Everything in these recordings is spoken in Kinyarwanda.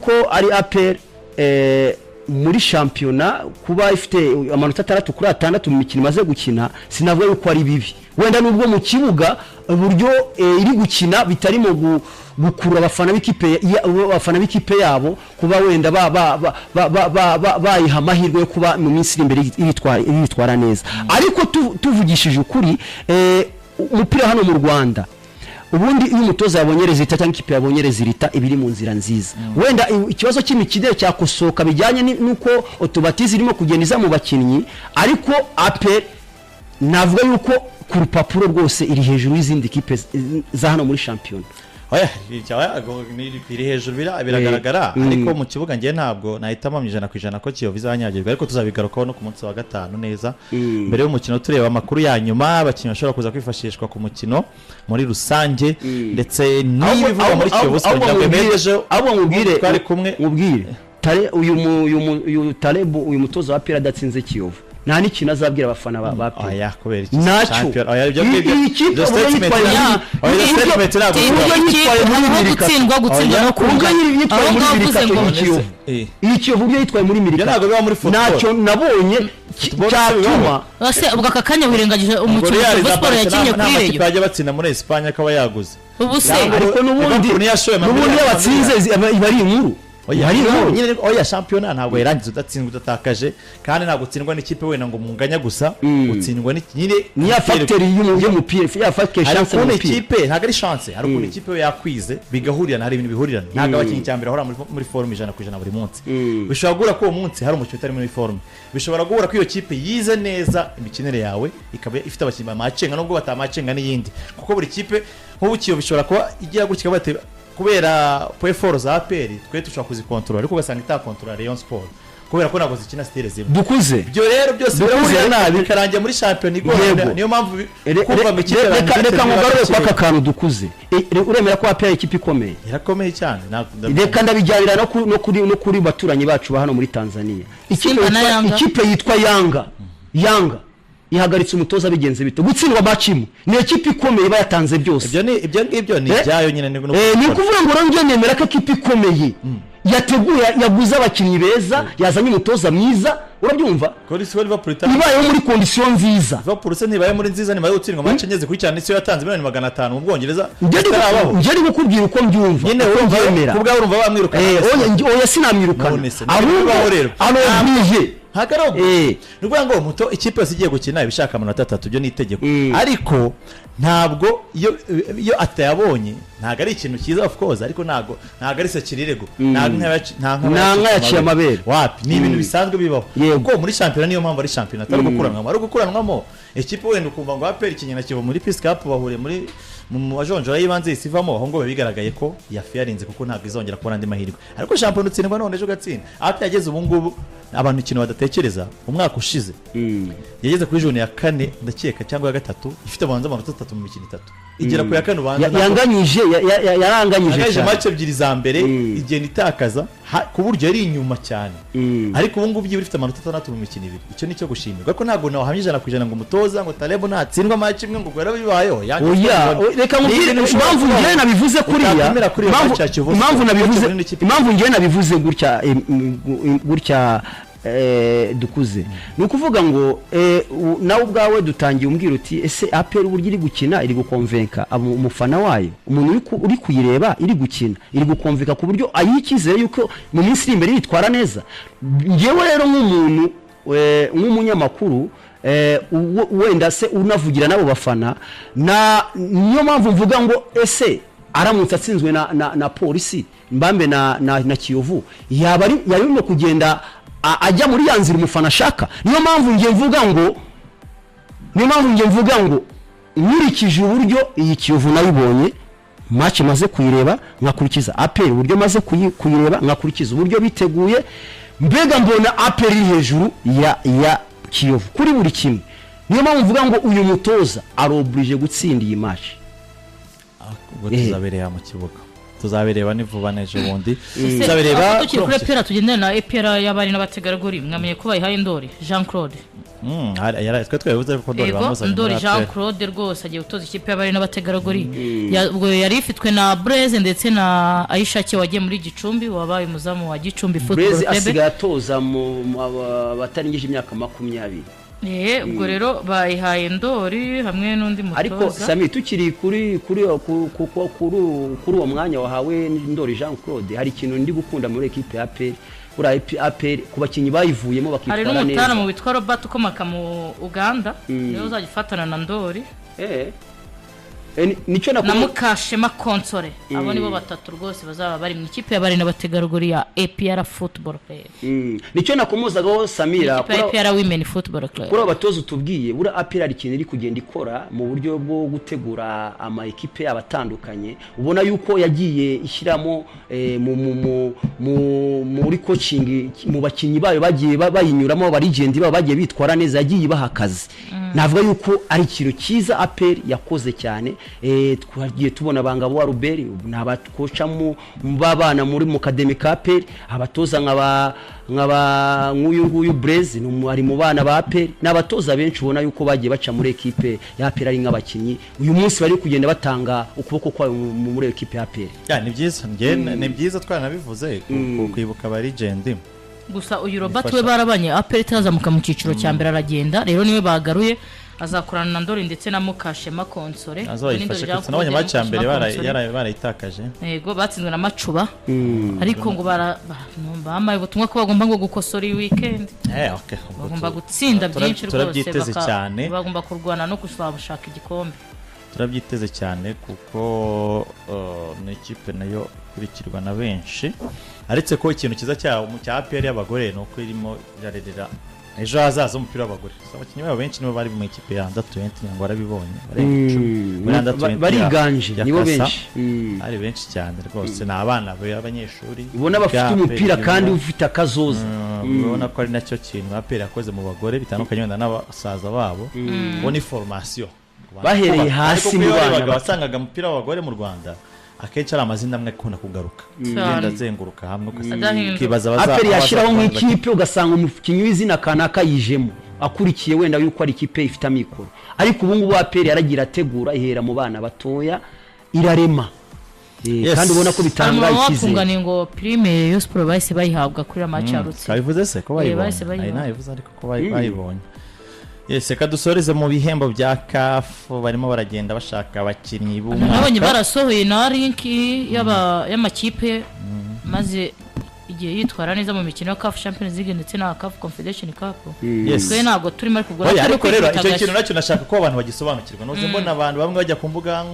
yuko ari APR muri shampiyona kuba ifite amanota 6 kuri 6 mu mikino maze gukina sinavuga yuko ari bibi wenda nubwo mu kibuga uburyo iri gukina bitarimo gukura abafana b'ikipe yabo kuba wenda bayiha amahirwe yo kuba mu minsi imbere yitwara neza ariko tuvugishije ukuri umupira hano mu Rwanda ubundi iyo umutoza yabonye rezita cyangwa ikipe yabonye rezita ibiri mu nzira nziza wenda ikibazo cy'imikidere cyakosoka bijyanye nuko automatisme irimo kugenda mu bakinnyi ariko APR navuga yuko ku rupapuro rwose iri hejuru y'izindi kipe za hano muri shampiyona iri hejuru biragaragara ariko mu kibuga ngiye ntabwo nahitamo 100% ko Kiyovu izanyagirwa ariko tuzabigarukaho no ku munsi wa gatanu neza mbere y'umukino tureba amakuru ya nyuma abakinnyi bashobora kuza kwifashishwa ku mukino muri rusange ndetse n'ibivuga muri Kiyovu abo mubwire twari kumwe mubwire tare uyu Talebo uyu mutoza wa APR adatsinze Kiyovu nta n'ikintu azabwira abafana ba APR oya kubera iki nacyo oya ibyo ngibyo statement gutsindwa no kunga yitwaye muri Kiyovu iyi Kiyovu byo yitwaye muri Amerika ntabwo biba muri football nacyo nabonye cyatuma base ubwo akakanya wirengagije umukino wa sport yakinye kuri reyo bajya batsinda muri Espagne akaba yaguze ubuse ariko n'ubundi yabatsinze ibari inkuru oya shampiyona ntabwo yarangiza udatsinzwe udatakaje kandi ntabwo utsindwa n'ikipe wenda ngo munganya gusa utsindwa nyine ni ya factory y'umupira ya factory chance mu ikipe ntabwo ari chance hari ukuntu ikipe yakwize bigahurira hari ibintu bihurira ntabwo abakinnyi cyambere ahora muri forme 100% buri munsi bishobora gura ko uwo munsi hari umukino utari muri forme bishobora gura ko iyo kipe yize neza imikinere yawe ikaba ifite abakinnyi bamacenga nubwo batamacenga n'iyindi kuko buri kipe nk'ubu Kiyovu bishobora kuba igiye gukika bate kubera point za APR twe tushaka kuzikontrola ariko ugasanga itakontrola Rayon Sport kubera ko ntabwo zikina style zimwe dukuze byo rero byose birahurira nabi bikarangira muri champion niyo mpamvu kumva mikire reka mugarure kwa kakanu dukuze uremera ko APR ikipe ikomeye irakomeye cyane reka ndabijyabira no kuri baturanyi bacu ba hano muri Tanzania ikipe yitwa Yanga ihagaritse umutoza bigenze bito gutsindwa bacimu ni ekipe ikomeye bayatanze byose ibyo ngibyo ni byayo nyine ni kuvuga ngo ronge nemera ko ekipe ikomeye yateguye yaguze abakinnyi beza yazanye umutoza mwiza urabyumva ibayeho muri condition nziza Liverpool se ntibaye muri nziza nibaye gutsindwa match nyeze kuri cyane nicyo yatanze 500 mu Bwongereza njye gukubwira uko mbyumva nyine urumva kubwa urumva bamwirukana oya sinamwirukana ahubwo anobrije hakarogo nuvuga ngo muto ikipe yose igiye gukina ibishaka amanota 3 byo nitegeko ariko ntabwo iyo atayabonye ntago ari ikintu cyiza of course ariko ntago ari se kirirego nta yaciye amabere wapi ni ibintu bisanzwe bibaho kuko muri championnat niyo mpamvu ari championnat atari gukuranwamo ikipe wenda ukumva ngo APR ikinyana kivo muri Peace Cup bahuriye muri mu wajonjora yibanze isivamo aho ngo bigaragaye ko yafiyarinze kuko ntabwo izongera kubona andi mahirwe ariko championnat utsindwa none ejo gatsinda APR yageze ubu ngubu abantu ikintu badatekereza umwaka ushize yageze kuri jone ya 4 ndakeka cyangwa ya 3 ifite abanza amanota 3 mu mikino 3 igera ku ya 4 ubanza yaranganyije match ebyiri za mbere igenda itakaza ku buryo yari inyuma cyane ariko ubu ngubu ifite amanota 6 mu mikino 2 icyo nicyo gushimirwa ko ntabwo nawe hamije 100% ngo umutoza ngo Talebo ntatsindwa match imwe ngo gwera bibayeho reka mubwire impamvu ngiye nabivuze kuriya impamvu ngiye nabivuze gutya dukuze ni ukuvuga ngo nawe ubwawe dutangiye umbwira uti ese APR uburyo iri gukina iri gukonvenka umufana wayo umuntu uri kuyireba iri gukina iri gukonvenka ku buryo ayikizeye yuko mu minsi iri imbere yitwara neza ngewe rero nk'umuntu nk'umunyamakuru wenda se unavugira nabo bafana niyo mpamvu mvuga ngo ese aramutse atsinzwe na polisi mbambe na Kiyovu yarimo kugenda ajya muri yanzira umufana ashaka niyo mpamvu ngiye mvuga ngo nkurikije uburyo iyi Kiyovu nayibonye match maze kuyireba nkakurikiza APR uburyo maze kuyireba nkakurikiza uburyo biteguye mbega mbona APR iri hejuru ya Kiyovu kuri buri kimwe niyo mpamvu mvuga ngo uyu mutoza arobrije gutsinda iyi match tuzabereye mu kibuga tuzabereba nivuba neje bundi tuzabereba tukiri kuri APR tugendana na APR y'abari n'abategarugori mwamenye ko bayihaye ndori Jean Claude twe twabivuze ko Ndori bamuzanye Ndori Jean Claude rwose agiye gutoza ikipe y'abari n'abategarugori ubwo yari ifitwe na Blaise ndetse na Aishake wagiye muri Gicumbi wabaye umuzamu wa Gicumbi Football Club. Blaise asigaye atoza mu batarengeje imyaka 20. Ubwo rero bayihaye Ndori hamwe n'undi mutoza. Ariko Sami tukiri kuri uwo mwanya wahawe Ndori Jean Claude, hari ikintu ndi gukunda muri equipe ya APR ku bakinyi bayivuyemo bakitwara neza. Hari n'umutara mu witwa Robert ukomoka mu Uganda niyo uzagifatana na Ndori. Nico na Mukashema Konsore abo nibo batatu rwose bazaba bari mu ikipe y'abari n'abategarugori ya APR Football Club. Nico nakomozagaho Samira kuri APR Women Football Club. Kuri abatozo tubwiye bura APR ikintu iri kugenda ikora mu buryo bwo gutegura ama equipe abatandukanye, ubona yuko yagiye ishyiramo muri coaching mu bakinyi bayo bagiye bayinyuramo abarigenti baba bagiye bitwara neza, yagiye bahakaze. Navuga yuko ari ikintu cyiza APR yakoze cyane. Twagiye tubona bangabo wa Ruberi n'abakoca mu babana muri mu academy APR, abatoza nk'uyu Blaise ari mu bana ba APR, n'abatoza benshi ubona yuko bagiye baca muri equipe ya APR ari nk'abakinyi uyu munsi bari kugenda batanga ukuboko kwa muri equipe ya APR. Ni byiza twanabivuze kwibuka aba legend. Gusa uyu Robert we barabanye APR itazamuka mu ciciro cya mbere aragenda, rero niwe bagaruye azakorana na Ndori ndetse na Mukashema Konsore. Nabonye match ya mbere barayitakaje. Yego batsinzwe na Macuba. Ariko ngo bamaye ubutumwa ko bagomba ngo gukosora iyi weekend. Okay. Bagomba gutsinda byinshi rwose bagomba kurwana no gushaka igikombe. Turabyiteze cyane kuko n'ikipe nayo kurikirwa na benshi. Aretse ko ikintu kiza cya APR y'abagore no ko irimo irarerera ejo hazaza umupira w'abagore. Abakinnyi babo benshi nibo bari mu ikipe ya under 20 ngo barabibonye. Bariganje nibo benshi. Ari benshi cyane rwose n'abana b'abanyeshuri. Ubona bafite umupira kandi ufite akazoza. Ubona ko ari nacyo kintu APR yakoze mu bagore bitandukanye wenda n'abasaza babo. Bo ni formation. Bahereye hasi mu bana basangaga umupira w'abagore mu Rwanda. Akenshi ari amazina amwe akunda kugaruka genda zenguruka hamwe ukibaza APR yashiraho nk'ikipe ugasanga umukinyi w'izina kanaka yijemo akurikiye wenda yuko ari ikipe ifite amikoro, ariko ubu ngubu APR yaragira ategura ihera mu bana batoya irarema. Kandi ubona ko bitanga ikize bakungana ngo prime yo sport bahise bayihabwa kuri match yarutse. Kabivuze se ko bayibonye nayivuze ariko ko bayibonye. Reka dusoreze mu bihembo bya CAF barimo baragenda bashaka abakinnyi b'umwaka. Nabonye barasohoye na link y'amakipe maze igihe yitwara neza mu mikino ya CAF Champions League ndetse na CAF Confederation Cup. Twe ntabwo turimo kugura ariko rero icyo kintu nacyo nashaka ko abantu bagisobanukirwa. Noze mbona abantu bamwe bajya ku mbuga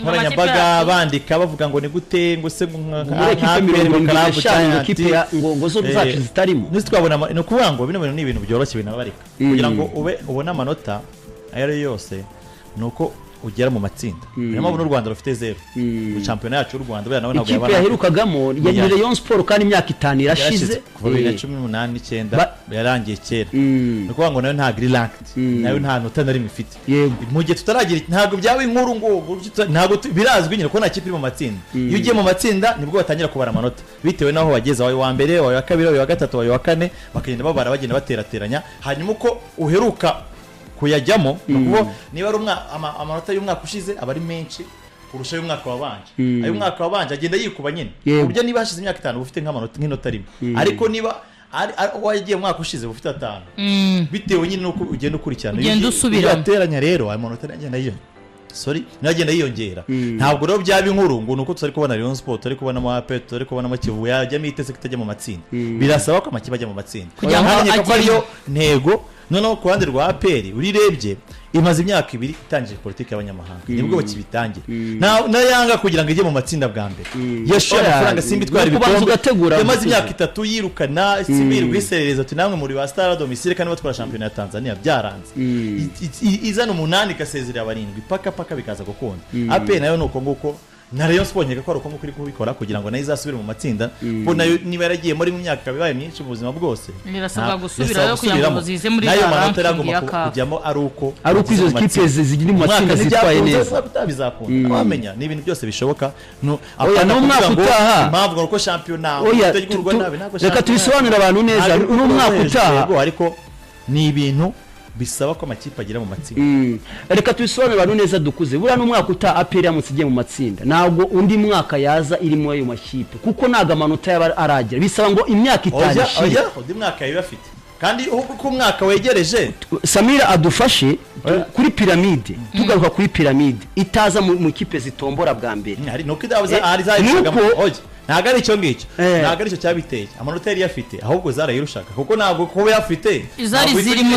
nkoranyambaga bandika bavuga ngo ni gute ngo se ngo zo zacu zitarimo. Nitwabona no kuvuga ngo bino bintu ni ibintu byoroshye binabarika kugira ngo ubone amanota ayo yose nuko ugera mu matsinda. Niyo mpamvu n'u Rwanda rufite 0 mu championnat yacu y'u Rwanda bera nawe ntabwo yabana. Ikipe yaherukagamo ya Rayon Sport kandi imyaka 5 irashize kuva 2018 9 yarangiye kera. No kuvuga ngo nayo nta ranked nayo nta nota nari mifite. Mu gihe tutaragira ntabwo byawe inkuru ngo ntabwo birazwi nyine ko nta kipe iri mu matsinda. Iyo ugiye mu matsinda nibwo batangira kubara amanota bitewe naho wageze wawe wa mbere wawe wa kabiri wawe wa gatatu wawe wa kane bakagenda babara bagenda baterateranya hanyuma uko uheruka kuyajyamo nuko niba ari amanota y'umwaka ushize abari menshi kurusha y'umwaka wabanje. Ayo umwaka wabanje agenda yikuba nyine buryo niba hashize imyaka 5 ufite nk'inota rimwe, ariko niba wagiye umwaka ushize ufite 5 bitewe nyine nuko ugenda ukurikirana ugenda usubira ateranya rero ayo manota agenda nagenda yiyongera. Ntabwo rero byaba inkuru ngo nuko tutari kubona Rayon Sport turi kubona APR turi kubona Kivu yajya mitese kitajya mu matsinda. Birasaba ko amakipe ajya mu matsinda kugira ngo ko ariyo ntego. Noneho ku ruhande rwa APR urirebye imaze imyaka 2 itangije politiki y'abanyamahanga nibwo bakibitangira na yanga kugira ngo ijye mu matsinda bwa mbere yashora amafaranga simbi twara ibikombe yamaze imyaka 3 yirukana simbi rwiserereza ati namwe muri ba Star Domicile kandi batwara champion ya Tanzania byaranze izana 8 kasezerera abarindwi paka bikaza gukunda. APR nayo nuko nguko na Rayon Sport nyeka ko aruko kuri kubikora kugira ngo nayo izasubire mu matsinda bo nayo niba yaragiye muri mu myaka bibaye myinshi mu buzima bwose birasabwa gusubira yo kugira ngo zize muri nayo manota yagomba kujyamo aruko izo kipe zigiri mu matsinda zitwaye neza bizakunda wamenya ni ibintu byose bishoboka no mwaka utaha impamvu ko championnat utegurwa nabi ntabwo reka tubisobanura abantu neza no mwaka utaha ariko ni ibintu bisaba ko amakipe agira mu matsinda. Reka tubisobanure abantu neza dukuze buriya n'umwaka uta APR yamutse igiye mu matsinda ntabwo undi mwaka yaza irimo ayo makipe kuko ntago amanota yaba aragira bisaba ngo imyaka itanu oya undi mwaka yabe afite kandi uko umwaka wegereje Samira adufashe kuri piramide tugaruka kuri piramide itaza mu kipe zitombora bwa mbere nuko idabuza ari zayishagamo ntago ari icyo ngicyo ntago ari icyo cyabiteye amanota yari yafite ahubwo zarayirushaga kuko ntabwo kuba yafite izari zirimo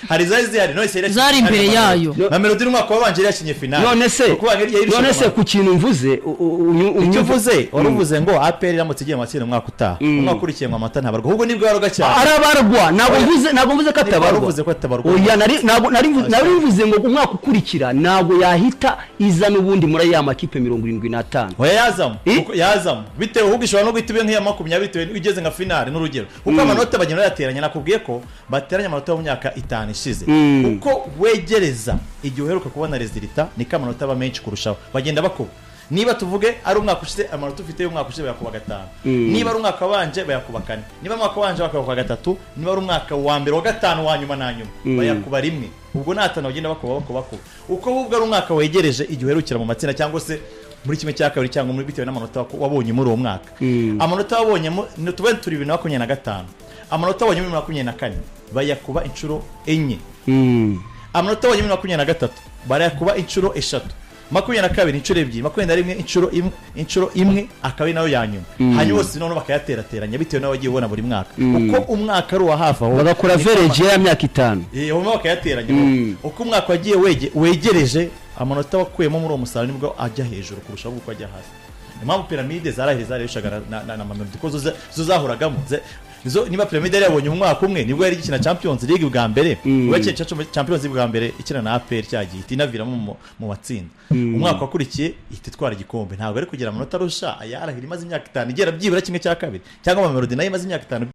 hari zari no zari imbere yayo Mamadou n'umwaka wabanje yakinye finale none se ku kintu mvuze unyuvuze waruvuze ngo APR iramutse igiye matsinda umwaka utaha umwaka ukurikiye ngo amata ntabarwa ahubwo nibwo yaroga cyane arabarwa ntabwo mvuze ko atabarwa oya nari mvuze ngo umwaka ukurikira ntabwo yahita iza n'ubundi muri ya makipe 75 oya yazamo bitewe ahubwo ishobora no guhita ibe nk'iya 20 bitewe igeze nka finale n'urugero kuko amanota bagenda yateranya nakubwiye ko bateranya amanota mu myaka 5 ishize uko wegereza igihe uheruka kubona resulta niko amanota aba menshi kurushaho bagenda bakuba niba tuvuge ari umwaka ushize amanota ufite y'umwaka ushize bayakuba 5 niba ari umwaka wanje bayakuba 4 niba umwaka wanje bayakuba 3 niba ari umwaka wa mbere wa 5 wa nyuma na nyuma bayakuba rimwe ubwo natana bagenda bakuba uko ubwo ari umwaka wegereje igihe uherukira mu matsinda cyangwa se muri kimwe cya kabiri cyangwa muri bitewe n'amanota wabonye muri uwo mwaka amanota wabonye tubende turi 2025 amanota wabonye muri 2024 bayakuba inshuro 4 amanota wabonye muri 2023 barayakuba inshuro 3 22 inshuro 2 21 inshuro imwe akabi nayo yanyuma hanyuma bose none bakayaterateranya bitewe nawe wagiye ubona buri mwaka uko umwaka ari wa hafi aho bagakora average ya myaka 5 uwo bakayateranya uko umwaka wagiye wegereje amanota wakuyemo muri uwo musaruro nibwo ajya hejuru kurusha uko ajya hasi impamvu piramide zarahirishagara na Mamadou ko zo zahuragamo niba piramide yabonye umwaka umwe nibwo yari gikina Champions League bwa mbere ubakiye Champions League bwa mbere ikina na APR cyagiye itinaviramo mu matsinda umwaka wakurikiye ititwara igikombe ntabwo ari kugira amanota arusha ayarahira imaze imyaka 5 igera byibura kimwe cya kabiri cyangwa Mamadou nayo imaze imyaka 5